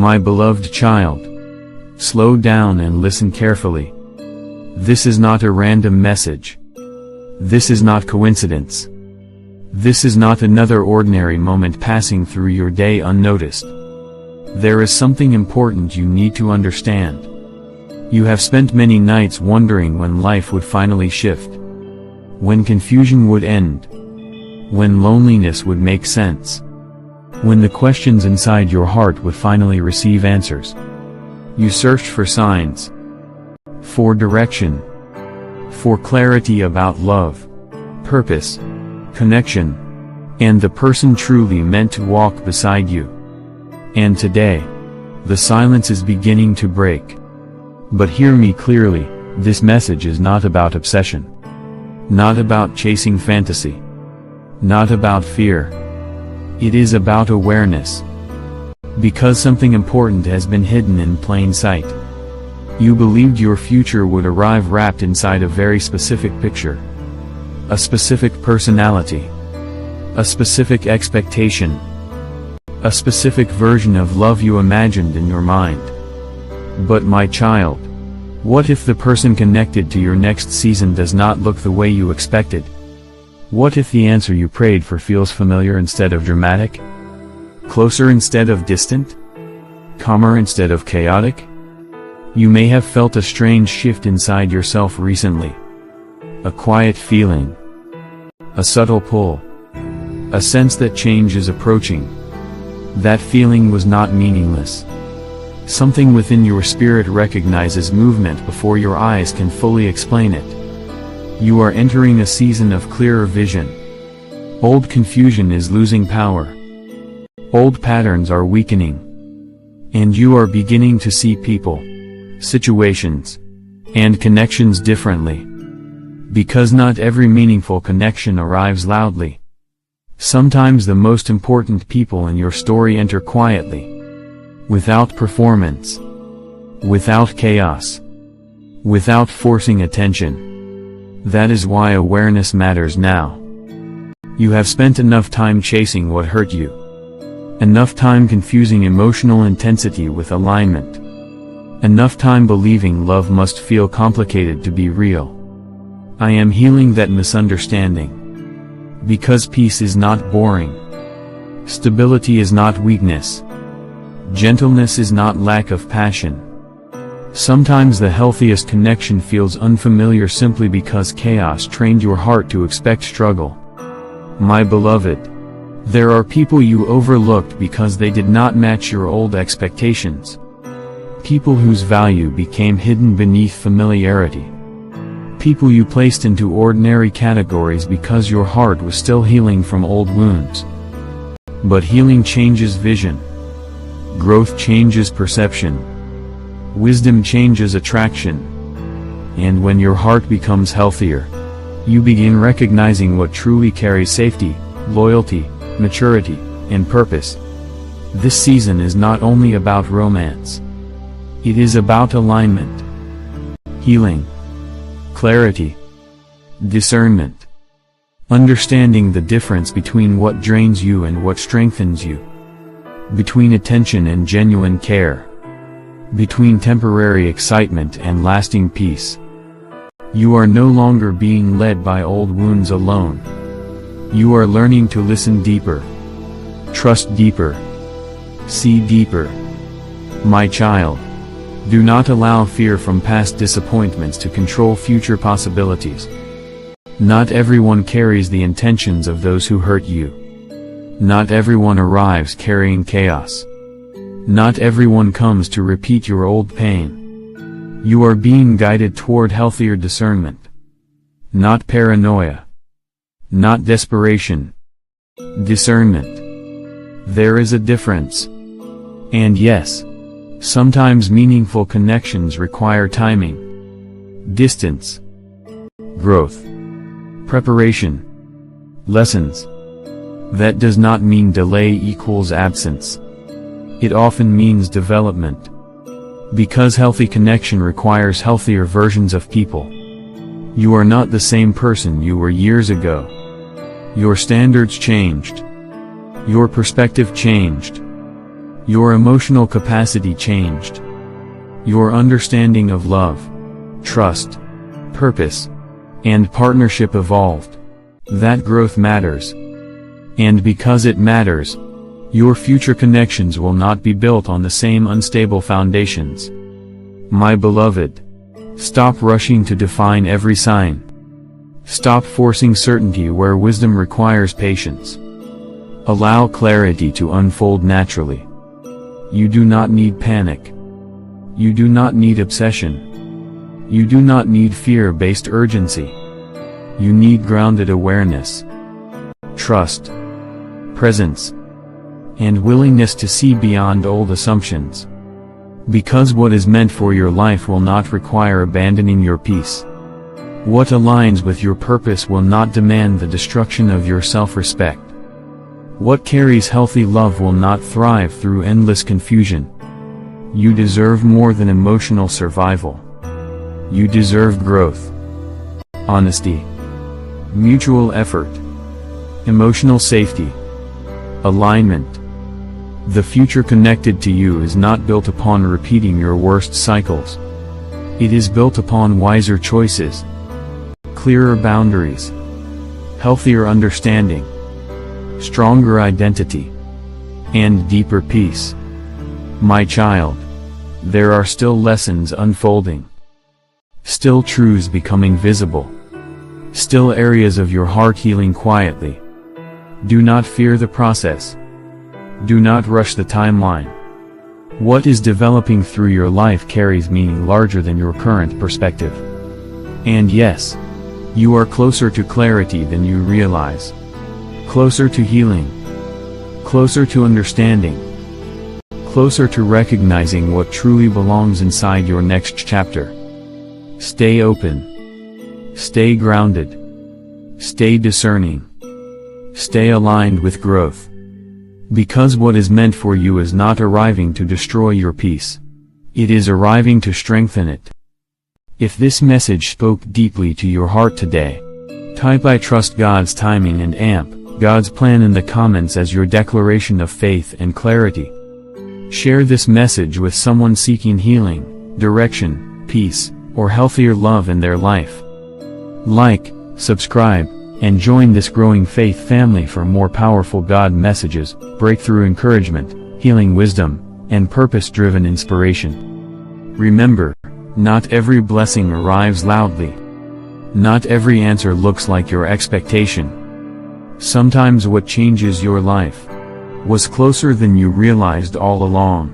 My beloved child, slow down and listen carefully. This is not a random message. This is not coincidence. This is not another ordinary moment passing through your day unnoticed. There is something important you need to understand. You have spent many nights wondering when life would finally shift. When confusion would end. When loneliness would make sense. When the questions inside your heart would finally receive answers. You searched for signs. For direction. For clarity about love, purpose, connection, and the person truly meant to walk beside you. And today, the silence is beginning to break. But hear me clearly, this message is not about obsession. Not about chasing fantasy. Not about fear. It is about awareness. Because something important has been hidden in plain sight. You believed your future would arrive wrapped inside a very specific picture. A specific personality. A specific expectation. A specific version of love you imagined in your mind. But my child, what if the person connected to your next season does not look the way you expected? What if the answer you prayed for feels familiar instead of dramatic? Closer instead of distant? Calmer instead of chaotic? You may have felt a strange shift inside yourself recently. A quiet feeling. A subtle pull. A sense that change is approaching. That feeling was not meaningless. Something within your spirit recognizes movement before your eyes can fully explain it. You are entering a season of clearer vision. Old confusion is losing power. Old patterns are weakening. And you are beginning to see people, situations, and connections differently. Because not every meaningful connection arrives loudly. Sometimes the most important people in your story enter quietly. Without performance. Without chaos. Without forcing attention. That is why awareness matters now. You have spent enough time chasing what hurt you. Enough time confusing emotional intensity with alignment. Enough time believing love must feel complicated to be real. I am healing that misunderstanding. Because peace is not boring. Stability is not weakness. Gentleness is not lack of passion. Sometimes the healthiest connection feels unfamiliar simply because chaos trained your heart to expect struggle. My beloved, there are people you overlooked because they did not match your old expectations. People whose value became hidden beneath familiarity. People you placed into ordinary categories because your heart was still healing from old wounds. But healing changes vision. Growth changes perception. Wisdom changes attraction. And when your heart becomes healthier, you begin recognizing what truly carries safety, loyalty, maturity, and purpose. This season is not only about romance. It is about alignment, healing, clarity, discernment, understanding the difference between what drains you and what strengthens you, between attention and genuine care, between temporary excitement and lasting peace. You are no longer being led by old wounds alone. You are learning to listen deeper, trust deeper, see deeper. My child, do not allow fear from past disappointments to control future possibilities. Not everyone carries the intentions of those who hurt you. Not everyone arrives carrying chaos. Not everyone comes to repeat your old pain. You are being guided toward healthier discernment. Not paranoia. Not desperation. Discernment. There is a difference. And yes, sometimes meaningful connections require timing, distance, growth, preparation, lessons. That does not mean delay equals absence. It often means development. Because healthy connection requires healthier versions of people. You are not the same person you were years ago. Your standards changed. Your perspective changed. Your emotional capacity changed. Your understanding of love, trust, purpose, and partnership evolved. That growth matters. And because it matters, your future connections will not be built on the same unstable foundations. My beloved, stop rushing to define every sign. Stop forcing certainty where wisdom requires patience. Allow clarity to unfold naturally. You do not need panic. You do not need obsession. You do not need fear-based urgency. You need grounded awareness, trust, presence, and willingness to see beyond old assumptions. Because what is meant for your life will not require abandoning your peace. What aligns with your purpose will not demand the destruction of your self-respect. What carries healthy love will not thrive through endless confusion. You deserve more than emotional survival. You deserve growth, honesty, mutual effort, emotional safety, alignment. The future connected to you is not built upon repeating your worst cycles. It is built upon wiser choices, clearer boundaries, healthier understanding, stronger identity, and deeper peace. My child, there are still lessons unfolding. Still truths becoming visible. Still areas of your heart healing quietly. Do not fear the process. Do not rush the timeline. What is developing through your life carries meaning larger than your current perspective. And yes, you are closer to clarity than you realize. Closer to healing. Closer to understanding. Closer to recognizing what truly belongs inside your next chapter. Stay open. Stay grounded. Stay discerning. Stay aligned with growth. Because what is meant for you is not arriving to destroy your peace. It is arriving to strengthen it. If this message spoke deeply to your heart today, type "I trust God's timing" and amp God's plan in the comments as your declaration of faith and clarity. Share this message with someone seeking healing, direction, peace, or healthier love in their life. Like, subscribe, and join this growing faith family for more powerful God messages, breakthrough encouragement, healing wisdom, and purpose-driven inspiration. Remember, not every blessing arrives loudly. Not every answer looks like your expectation. Sometimes what changes your life was closer than you realized all along.